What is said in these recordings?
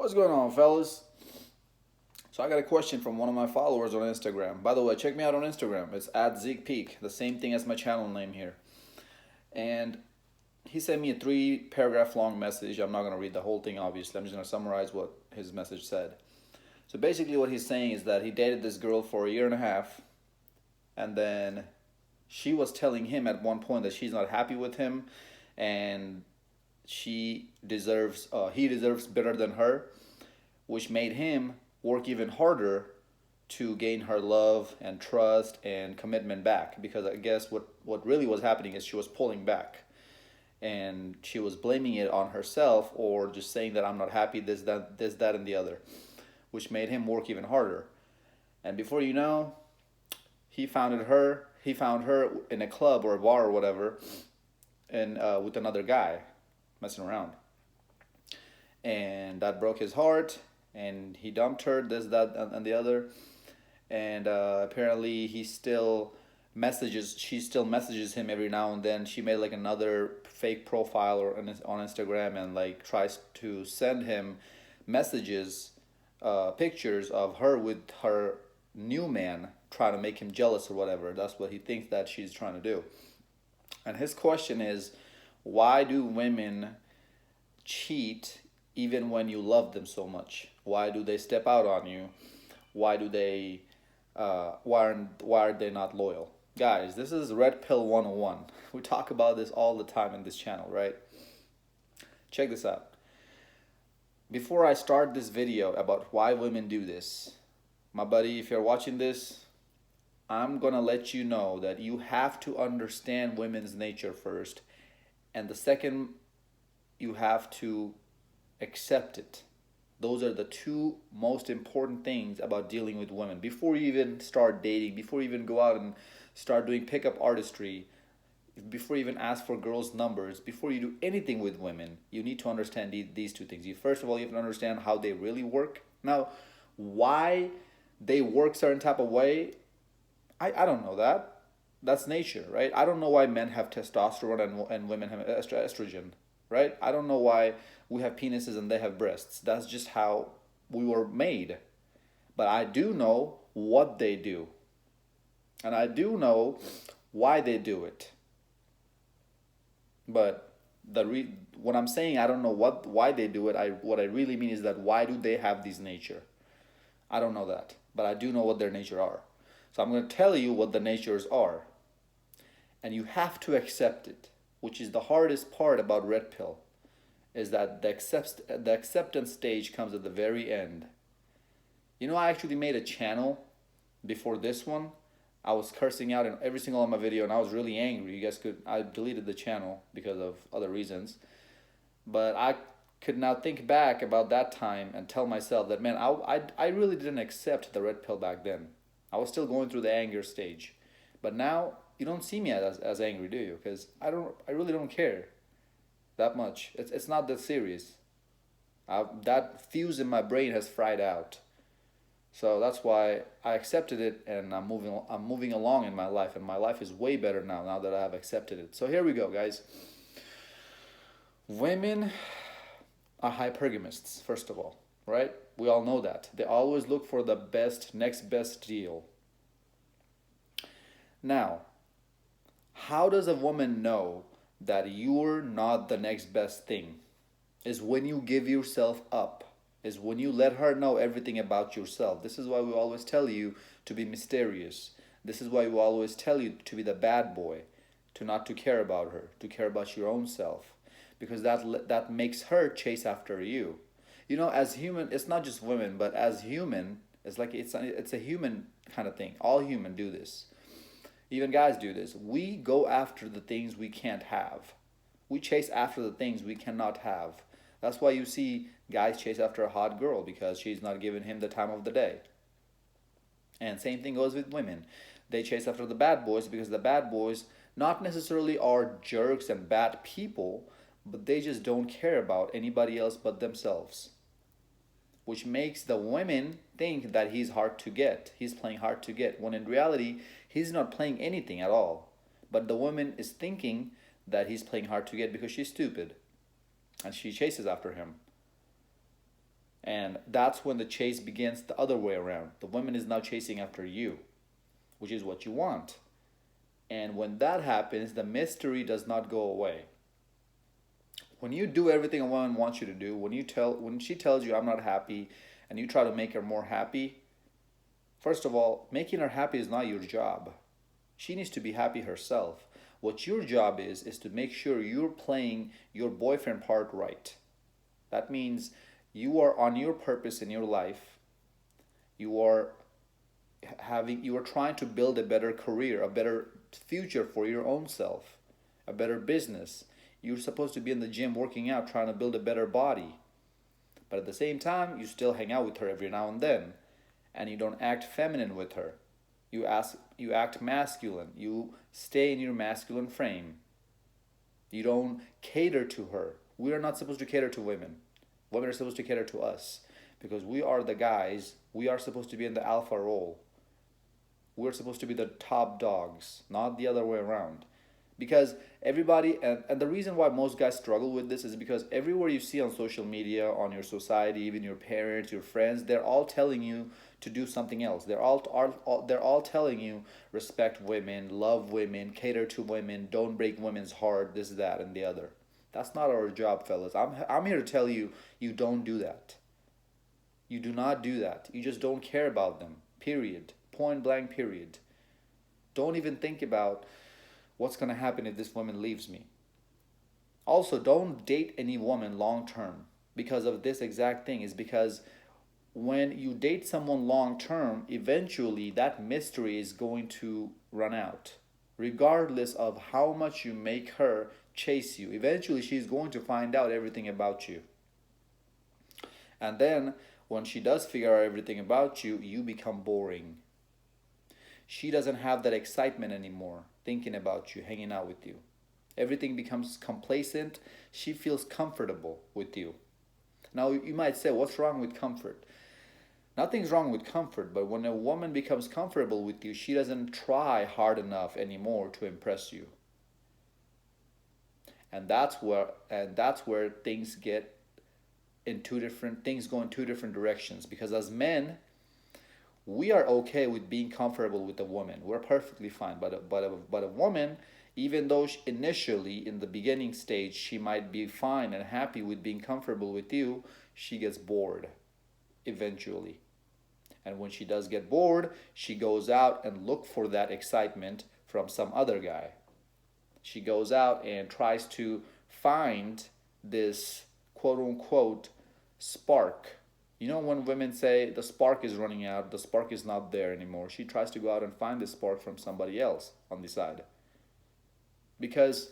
What's going on, fellas? So I got a question from one of my followers on Instagram. By the way, check me out on Instagram. It's at zeekpeak, the same thing as my channel name here. And he sent me a 3 paragraph long message. I'm not gonna read the whole thing, obviously. I'm just gonna summarize what his message said. So basically, what he's saying is that he dated this girl for a year and a half, and then she was telling him at one point that she's not happy with him, and he deserves better than her, which made him work even harder to gain her love and trust and commitment back. Because I guess what really was happening is she was pulling back, and she was blaming it on herself, or just saying that I'm not happy, this, that, and the other, which made him work even harder. And before you know, he found her in a club or a bar or whatever, and with another guy messing around, and that broke his heart, and he dumped her, this, that, and the other. And apparently she still messages him every now and then. She made like another fake profile or on Instagram, and like tries to send him messages, pictures of her with her new man, trying to make him jealous or whatever. That's what he thinks that she's trying to do. And his question is, why do women cheat even when you love them so much? Why do they step out on you? Why do they why are they not loyal? Guys, this is Red Pill 101. We talk about this all the time in this channel, right? Check this out. Before I start this video about why women do this, my buddy, if you're watching this, I'm gonna let you know that you have to understand women's nature first, and the second, you have to accept it. Those are the two most important things about dealing with women. Before you even start dating, before you even go out and start doing pickup artistry, before you even ask for girls' numbers, before you do anything with women, you need to understand these two things. First of all, you have to understand how they really work. Now, why they work certain type of way, I don't know that. That's nature, right? I don't know why men have testosterone and women have estrogen, right? I don't know why we have penises and they have breasts. That's just how we were made. But I do know what they do. And I do know why they do it. But when I'm saying I don't know why they do it, what I really mean is that why do they have this nature? I don't know that, but I do know what their nature are. So I'm going to tell you what the natures are. And you have to accept it, which is the hardest part about Red Pill, is that the acceptance stage comes at the very end. You know, I actually made a channel before this one. I was cursing out in every single one of my video, and I was really angry. I deleted the channel because of other reasons. But I could now think back about that time and tell myself that, man, I really didn't accept the Red Pill back then. I was still going through the anger stage. But now, you don't see me as angry, do you? Because I really don't care that much. It's not that serious. That fuse in my brain has fried out. So that's why I accepted it, and I'm moving along in my life, and my life is way better now that I have accepted it. So here we go, guys. Women are hypergamists, first of all, right? We all know that. They always look for the next best deal. Now, how does a woman know that you're not the next best thing? Is when you give yourself up. Is when you let her know everything about yourself. This is why we always tell you to be mysterious. This is why we always tell you to be the bad boy, to not to care about her, to care about your own self, because that makes her chase after you. You know, as human, it's not just women, but as human, it's a human kind of thing. All human do this. Even guys do this. We go after the things we can't have. We chase after the things we cannot have. That's why you see guys chase after a hot girl, because she's not giving him the time of the day. And same thing goes with women. They chase after the bad boys because the bad boys not necessarily are jerks and bad people, but they just don't care about anybody else but themselves. Which makes the women think that he's hard to get. He's playing hard to get, when in reality, he's not playing anything at all. But the woman is thinking that he's playing hard to get because she's stupid, and she chases after him. And that's when the chase begins the other way around. The woman is now chasing after you, which is what you want. And when that happens, the mystery does not go away. When you do everything a woman wants you to do, when she tells you I'm not happy and you try to make her more happy, first of all, making her happy is not your job. She needs to be happy herself. What your job is to make sure you're playing your boyfriend part right. That means you are on your purpose in your life. You are you are trying to build a better career, a better future for your own self, a better business. You're supposed to be in the gym working out, trying to build a better body. But at the same time, you still hang out with her every now and then, and you don't act feminine with her. You act masculine. You stay in your masculine frame. You don't cater to her. We are not supposed to cater to women. Women are supposed to cater to us because we are the guys. We are supposed to be in the alpha role. We're supposed to be the top dogs, not the other way around. Because everybody, and the reason why most guys struggle with this is because everywhere you see on social media, on your society, even your parents, your friends, they're all telling you to do something else. They're all telling you respect women, love women, cater to women, don't break women's heart, this, that, and the other. That's not our job, fellas. I'm here to tell you, you don't do that. You do not do that. You just don't care about them. Period. Point blank, period. Don't even think about what's going to happen if this woman leaves me. Also, don't date any woman long term because of this exact thing. Is because when you date someone long term, eventually that mystery is going to run out. Regardless of how much you make her chase you, eventually she's going to find out everything about you. And then when she does figure out everything about you, you become boring. She doesn't have that excitement anymore thinking about you, hanging out with you. Everything becomes complacent. She feels comfortable with you. Now, you might say, what's wrong with comfort? Nothing's wrong with comfort, but when a woman becomes comfortable with you, she doesn't try hard enough anymore to impress you. And that's where things get in two different things go in two different directions because as men, we are okay with being comfortable with a woman. We're perfectly fine. But a woman, even though initially in the beginning stage she might be fine and happy with being comfortable with you, she gets bored eventually. And when she does get bored, she goes out and look for that excitement from some other guy. She goes out and tries to find this quote unquote spark. You know, when women say the spark is running out, the spark is not there anymore, she tries to go out and find the spark from somebody else on the side. Because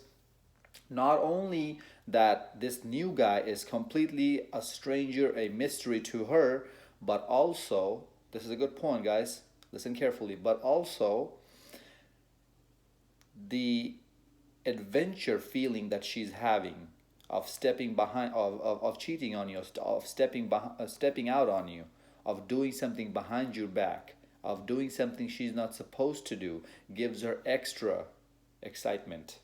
not only that this new guy is completely a stranger, a mystery to her, but also, this is a good point, guys, listen carefully, but also the adventure feeling that she's having of stepping behind of cheating on you, of stepping out on you, of doing something behind your back, of doing something she's not supposed to do, gives her extra excitement.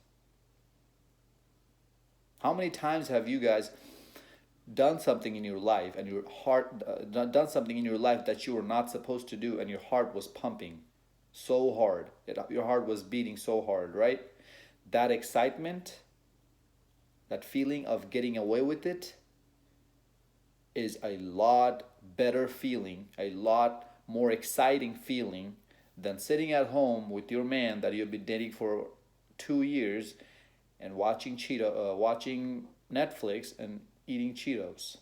How many times have you guys done something in your life and your heart done something in your life that you were not supposed to do and your heart was pumping so hard, your heart was beating so hard, right? That excitement, that feeling of getting away with it is a lot better feeling, a lot more exciting feeling than sitting at home with your man that you've been dating for 2 years and watching Netflix and eating Cheetos.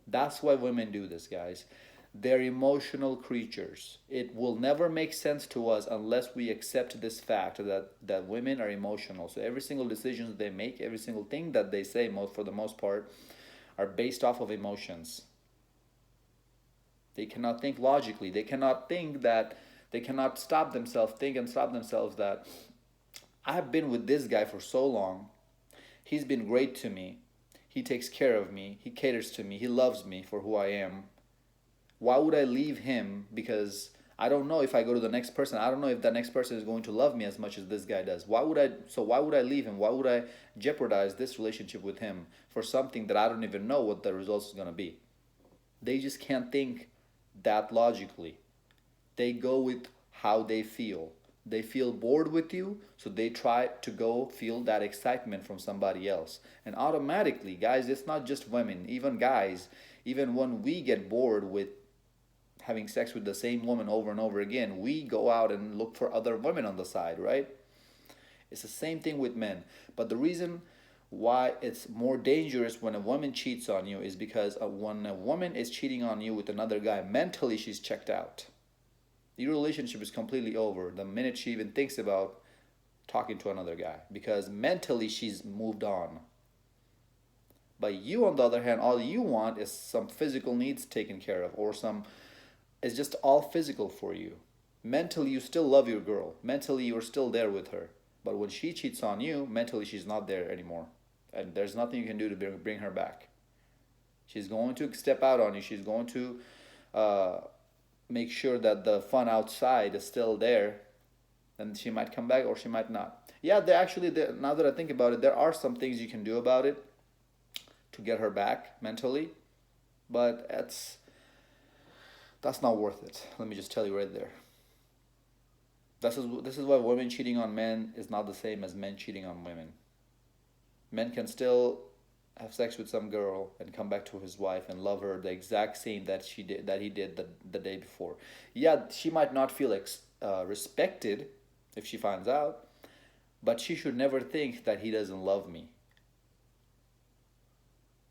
That's why women do this, guys. They're emotional creatures. It will never make sense to us unless we accept this fact that women are emotional. So every single decision they make, every single thing that they say, for the most part, are based off of emotions. They cannot think logically. They cannot think and stop themselves that I've been with this guy for so long. He's been great to me. He takes care of me. He caters to me. He loves me for who I am. Why would I leave him because I don't know if I go to the next person. I don't know if the next person is going to love me as much as this guy does. Why would I leave him? Why would I jeopardize this relationship with him for something that I don't even know what the results is going to be? They just can't think that logically. They go with how they feel. They feel bored with you, so they try to go feel that excitement from somebody else. And automatically, guys, it's not just women, even guys, even when we get bored with having sex with the same woman over and over again, we go out and look for other women on the side, right? It's the same thing with men. But the reason why it's more dangerous when a woman cheats on you is because when a woman is cheating on you with another guy, mentally she's checked out. Your relationship is completely over the minute she even thinks about talking to another guy because mentally she's moved on. But you, on the other hand, all you want is some physical needs taken care of, or some, it's just all physical for you. Mentally, you still love your girl. Mentally, you're still there with her. But when she cheats on you, mentally, she's not there anymore. And there's nothing you can do to bring her back. She's going to step out on you. She's going to make sure that the fun outside is still there. And she might come back or she might not. Yeah, now that I think about it, there are some things you can do about it to get her back mentally. But that's not worth it. Let me just tell you right there. This is why women cheating on men is not the same as men cheating on women. Men can still have sex with some girl and come back to his wife and love her the exact same that he did the day before. Yeah, she might not feel respected if she finds out, but she should never think that he doesn't love me.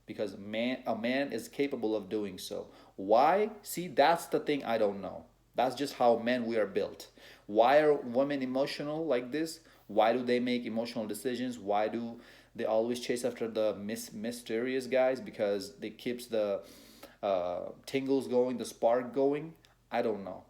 Because a man is capable of doing so. Why? See, that's the thing I don't know. That's just how men we are built. Why are women emotional like this? Why do they make emotional decisions? Why do they always chase after the mysterious guys? Because it keeps the tingles going, the spark going. I don't know.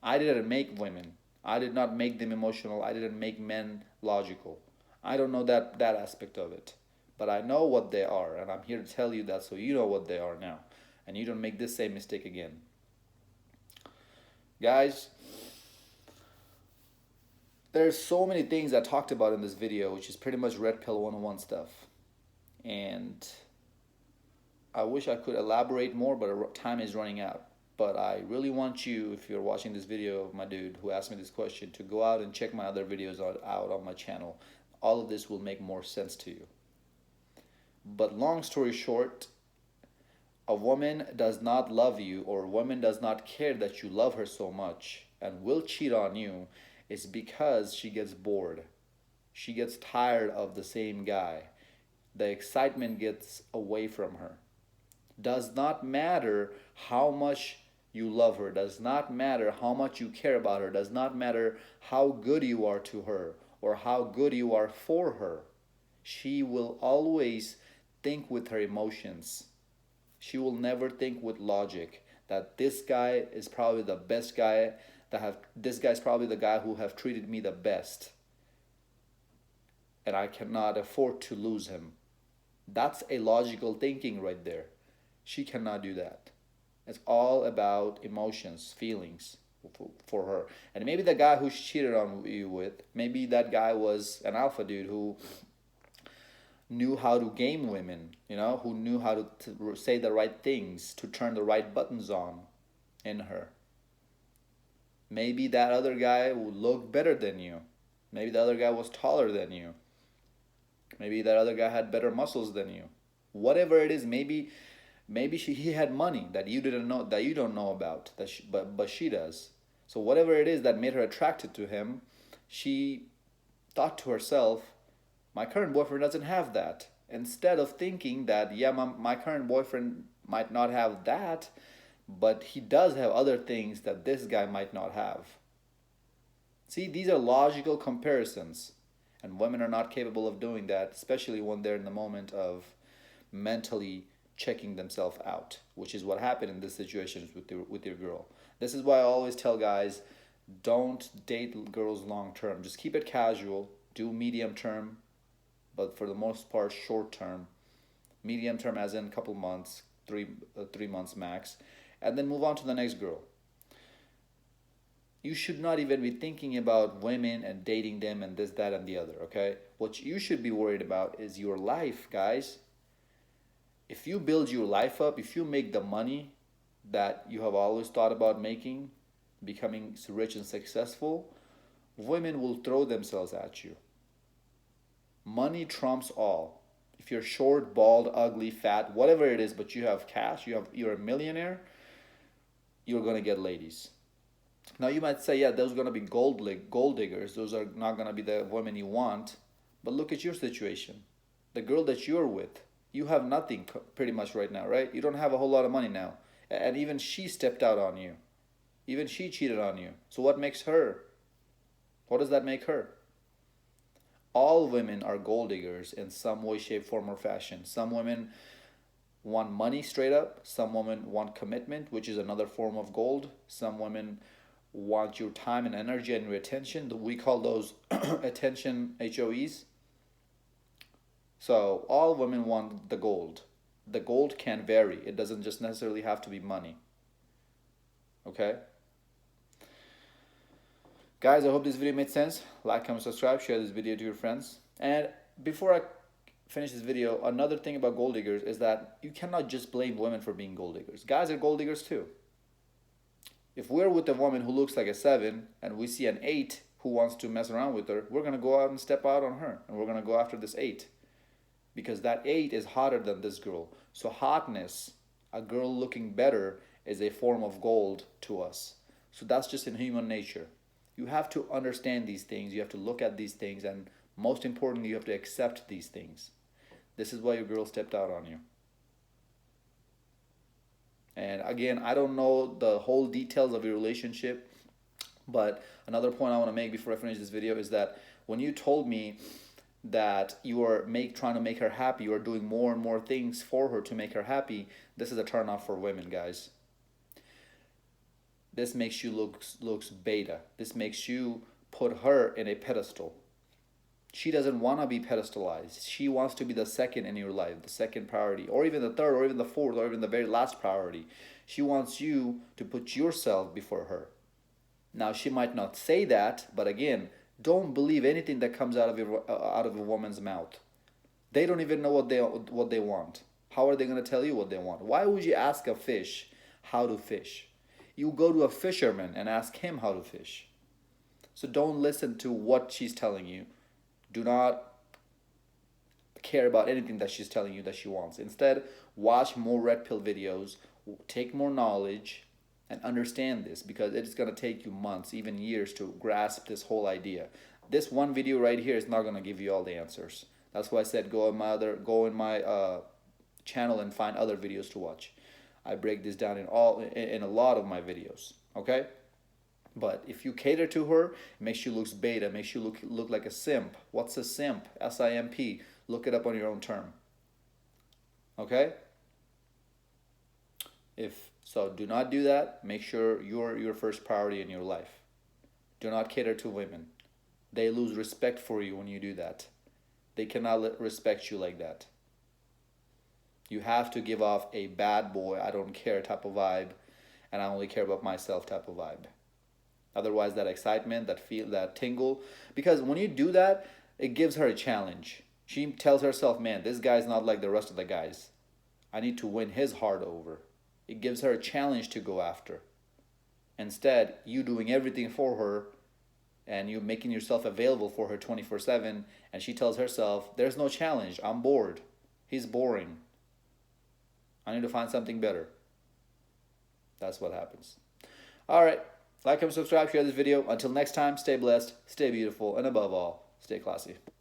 I didn't make women. I did not make them emotional. I didn't make men logical. I don't know that aspect of it. But I know what they are, and I'm here to tell you that so you know what they are now. And you don't make this same mistake again. Guys, there's so many things I talked about in this video, which is pretty much Red Pill 101 stuff. And I wish I could elaborate more, but time is running out. But I really want you, if you're watching this video of my dude who asked me this question, to go out and check my other videos out on my channel. All of this will make more sense to you. But long story short, a woman does not love you, or a woman does not care that you love her so much and will cheat on you is because she gets bored. She gets tired of the same guy. The excitement gets away from her. Does not matter how much you love her, does not matter how much you care about her, does not matter how good you are to her or how good you are for her. She will always think with her emotions. She will never think with logic that this guy is probably the best guy this guy's probably the guy who have treated me the best and I cannot afford to lose him. That's a logical thinking right there. She cannot do that. It's all about emotions, feelings for her. And maybe the guy who she cheated on you with, maybe that guy was an alpha dude who knew how to game women, who knew how to say the right things, to turn the right buttons on in her. Maybe that other guy would look better than you. Maybe the other guy was taller than you. Maybe that other guy had better muscles than you. Whatever it is, maybe he had money that you didn't know, that you don't know about, but she does. So whatever it is that made her attracted to him, she thought to herself, my current boyfriend doesn't have that. Instead of thinking that, yeah, my current boyfriend might not have that, but he does have other things that this guy might not have. See, these are logical comparisons. And women are not capable of doing that, especially when they're in the moment of mentally checking themselves out, which is what happened in this situation with your girl. This is why I always tell guys, don't date girls long term. Just keep it casual. Do medium term, but for the most part, short term. Medium term as in a couple months, 3 months max. And then move on to the next girl. You should not even be thinking about women and dating them and this, that, and the other, okay? What you should be worried about is your life, guys. If you build your life up, if you make the money that you have always thought about making, becoming rich and successful, women will throw themselves at you. Money trumps all. If you're short, bald, ugly, fat, whatever it is, but you have cash, you're a millionaire, you're gonna get ladies. Now you might say, yeah, those are gonna be gold diggers. Those are not gonna be the women you want. But look at your situation. The girl that you're with, you have nothing pretty much right now, right? You don't have a whole lot of money now, and even she stepped out on you. Even she cheated on you. So what makes her? What does that make her? All women are gold diggers in some way, shape, form, or fashion. Some women want money straight up. Some women want commitment, which is another form of gold. Some women want your time and energy and your attention. We call those attention HOEs. So all women want the gold. The gold can vary. It doesn't just necessarily have to be money. Okay? Guys, I hope this video made sense. Like, comment, subscribe, share this video to your friends. And before I finish this video, another thing about gold diggers is that you cannot just blame women for being gold diggers. Guys are gold diggers too. If we're with a woman who looks like a 7 and we see an 8 who wants to mess around with her, we're going to go out and step out on her. And we're going to go after this 8. Because that 8 is hotter than this girl. So hotness, a girl looking better, is a form of gold to us. So that's just in human nature. You have to understand these things. You have to look at these things. And most importantly, you have to accept these things. This is why your girl stepped out on you. And again, I don't know the whole details of your relationship. But another point I want to make before I finish this video is that when you told me that you are trying to make her happy, you are doing more and more things for her to make her happy, this is a turn off for women, guys. This makes you looks beta. This makes you put her in a pedestal. She doesn't want to be pedestalized. She wants to be the second in your life, the second priority, or even the third, or even the fourth, or even the very last priority. She wants you to put yourself before her. Now, she might not say that, but again, don't believe anything that comes out of a woman's mouth. They don't even know what they want. How are they going to tell you what they want? Why would you ask a fish how to fish? You go to a fisherman and ask him how to fish. So don't listen to what she's telling you. Do not care about anything that she's telling you that she wants. Instead, watch more red pill videos, take more knowledge, and understand this, because it's going to take you months, even years, to grasp this whole idea. This one video right here is not going to give you all the answers. That's why I said go in my channel and find other videos to watch. I break this down in a lot of my videos. Okay. But if you cater to her, it makes you look beta, makes you look like a simp. What's a simp? SIMP. Look it up on your own term. Okay? So do not do that. Make sure you're your first priority in your life. Do not cater to women. They lose respect for you when you do that. They cannot respect you like that. You have to give off a bad boy, I don't care type of vibe, and I only care about myself type of vibe. Otherwise, that excitement, that tingle, because when you do that, it gives her a challenge. She tells herself, man, this guy's not like the rest of the guys. I need to win his heart over. It gives her a challenge to go after. Instead, you doing everything for her and you making yourself available for her 24/7, and she tells herself, there's no challenge, I'm bored. He's boring. I need to find something better. That's what happens. All right. Like, comment, subscribe, share this video. Until next time, stay blessed, stay beautiful, and above all, stay classy.